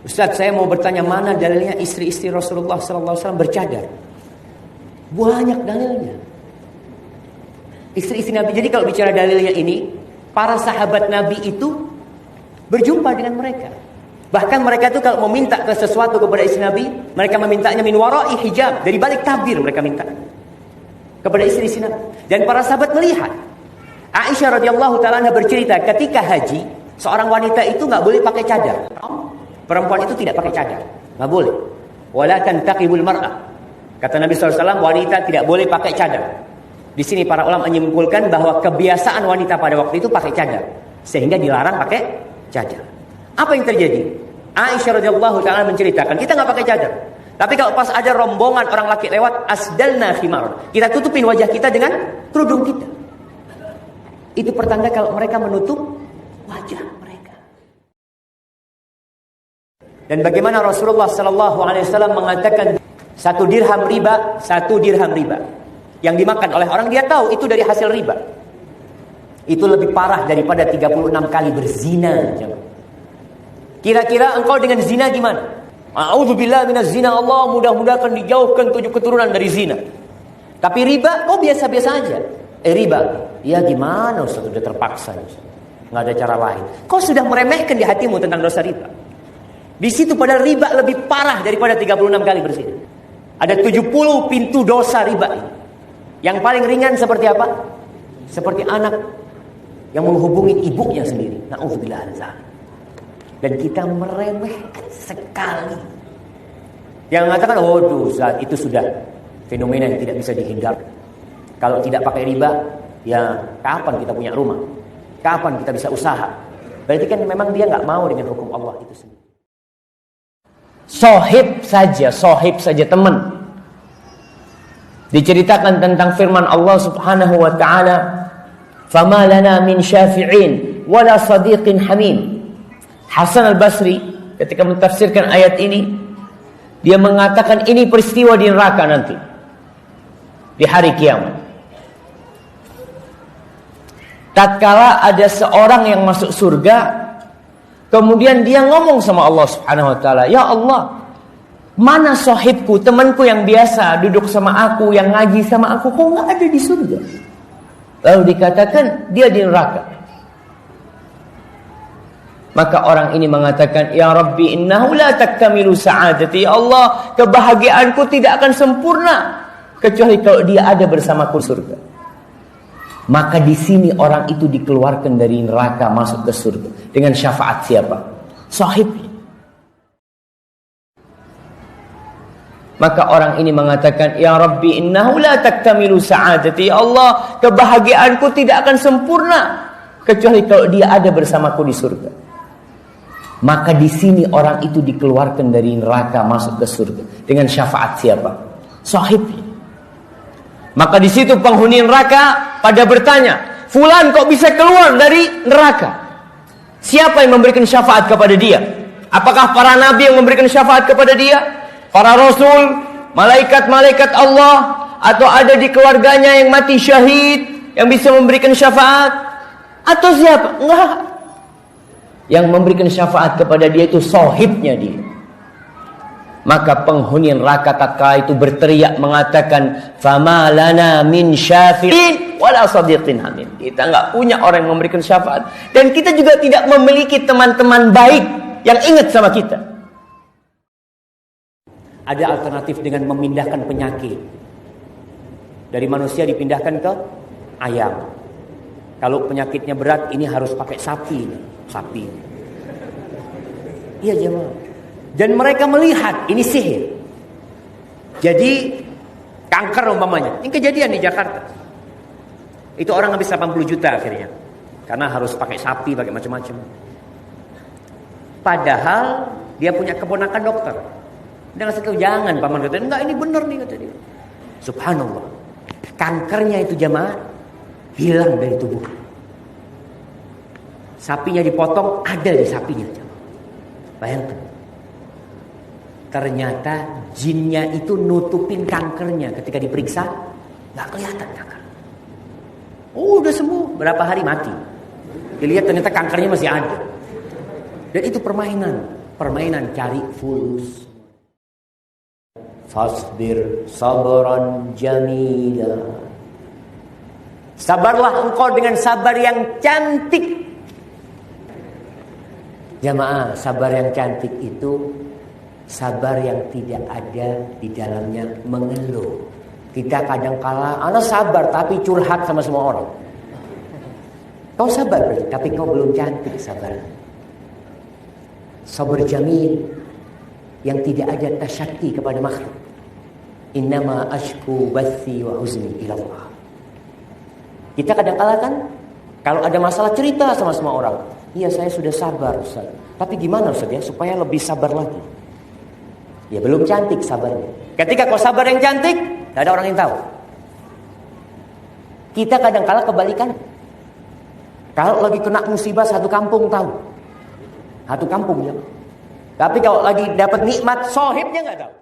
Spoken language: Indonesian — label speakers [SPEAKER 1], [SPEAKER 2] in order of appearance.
[SPEAKER 1] Ustaz, saya mau bertanya mana dalilnya istri-istri Rasulullah SAW bercadar? Banyak dalilnya. Istri-istri Nabi. Jadi kalau bicara dalilnya ini, para sahabat Nabi itu berjumpa dengan mereka. Bahkan mereka itu kalau mau minta ke sesuatu kepada istri Nabi, mereka memintanya min wara'i hijab, dari balik tabir mereka minta kepada istri-istri Nabi. Dan para sahabat melihat. Aisyah radhiyallahu taala bercerita ketika haji, seorang wanita itu nggak boleh pakai cadar. Perempuan itu tidak pakai cadar, nggak boleh. Wala tantaqibul mar'ah. Kata Nabi SAW, wanita tidak boleh pakai cadar. Di sini para ulama menyimpulkan bahwa kebiasaan wanita pada waktu itu pakai cadar, sehingga dilarang pakai cadar. Apa yang terjadi? Aisyah radhiyallahu taala menceritakan, kita nggak pakai cadar. Tapi kalau pas ada rombongan orang laki lewat, asdalna khimar. Kita tutupin wajah kita dengan kerudung kita. Itu pertanda kalau mereka menutup wajah mereka. Dan bagaimana Rasulullah SAW mengatakan 1 dirham riba, 1 dirham riba. Yang dimakan oleh orang, dia tahu itu dari hasil riba. Itu lebih parah daripada 36 kali berzina. Kira-kira engkau dengan zina gimana? A'udzubillah minaz zina, Allah mudah-mudahan dijauhkan 7 keturunan dari zina. Tapi riba, kau biasa-biasa aja. Riba, ya gimana Ustaz, sudah terpaksa. Nggak ada cara lain. Kau sudah meremehkan di hatimu tentang dosa riba. Di situ pada riba lebih parah daripada 36 kali berzina. Ada 70 pintu dosa riba ini. Yang paling ringan seperti apa? Seperti anak yang menghubungi ibunya sendiri. Na'udzubillah min dzalik. Dan kita meremehkan sekali. Yang mengatakan, oh Ustaz, itu sudah fenomena yang tidak bisa dihindarkan. Kalau tidak pakai riba, ya kapan kita punya rumah? Kapan kita bisa usaha? Berarti kan memang dia nggak mau dengan hukum Allah itu sendiri. Sohib saja teman. Diceritakan tentang firman Allah Subhanahu wa taala, "Fama lana min syafi'in wala sadiqin hamim." Hasan al-Basri ketika mentafsirkan ayat ini, dia mengatakan ini peristiwa di neraka nanti. Di hari kiamat. Tatkala ada seorang yang masuk surga, kemudian dia ngomong sama Allah Subhanahu wa taala, "Ya Allah, mana sahibku, temanku yang biasa duduk sama aku, yang ngaji sama aku, kok nggak ada di surga?" Lalu dikatakan dia di neraka. Maka orang ini mengatakan, "Ya Rabbi, innahu la takamilu sa'adati." Ya Allah, kebahagiaanku tidak akan sempurna kecuali kalau dia ada bersamaku di surga. Maka di sini orang itu dikeluarkan dari neraka masuk ke surga dengan syafaat siapa? Sahibnya. Maka orang ini mengatakan, "Ya Rabbi, innahu la taktamilu sa'adati." Ya Allah, kebahagiaanku tidak akan sempurna kecuali kalau dia ada bersamaku di surga. Maka di sini orang itu dikeluarkan dari neraka masuk ke surga dengan syafaat siapa? Sahibnya. Maka di situ penghuni neraka pada bertanya, "Fulan kok bisa keluar dari neraka?" Siapa yang memberikan syafaat kepada dia? Apakah para nabi yang memberikan syafaat kepada dia? Para rasul, malaikat-malaikat Allah, atau ada di keluarganya yang mati syahid yang bisa memberikan syafaat? Atau siapa? Enggak. Yang memberikan syafaat kepada dia itu sahibnya dia. Maka penghuni neraka tatkala itu berteriak mengatakan, "Fama lana min syafi'in wala sadiqin hamim." Kita enggak punya orang yang memberikan syafaat, dan kita juga tidak memiliki teman-teman baik yang ingat sama kita. Ada alternatif dengan memindahkan penyakit. Dari manusia dipindahkan ke ayam. Kalau penyakitnya berat, ini harus pakai sapi. Iya jemaah. Dan mereka melihat ini sihir. Jadi kanker umpamanya. Ini kejadian di Jakarta. Itu orang habis 80 juta akhirnya. Karena harus pakai sapi, pakai macam-macam. Padahal dia punya keponakan dokter. Dia ngasih tahu, "Jangan paman," kata, "enggak, ini benar nih," kata dia. Subhanallah. Kankernya itu jemaah hilang dari tubuh. Sapinya dipotong, ada di sapinya. Bayangkan. Ternyata jinnya itu nutupin kankernya. Ketika diperiksa, nggak kelihatan kanker. Oh, udah sembuh. Berapa hari mati. Dilihat ternyata kankernya masih ada. Dan itu permainan.
[SPEAKER 2] permainan cari fulus. Fasbir sabran jamila. Sabarlah engkau dengan sabar yang cantik. Jamaah, sabar yang cantik itu sabar yang tidak ada di dalamnya mengeluh. Kita kadang kala, ana sabar tapi curhat sama semua orang. Kau sabar tapi kau belum cantik sabar. Sabar jamil yang tidak ada tasyakki kepada makhluk. Innama ashku bathi wa huzni ila Allah. Kita kadang-kala kan kalau ada masalah cerita sama semua orang. Iya, saya sudah sabar Ustaz. Tapi gimana Ustaz ya supaya lebih sabar lagi? Ya belum cantik sabarnya. Ketika kau sabar yang cantik, tidak ada orang yang tahu. Kita kadang-kala kebalikan. Kalau lagi kena musibah satu kampung tahu. Satu kampung ya. Tapi kalau lagi dapat nikmat sohibnya nggak tahu.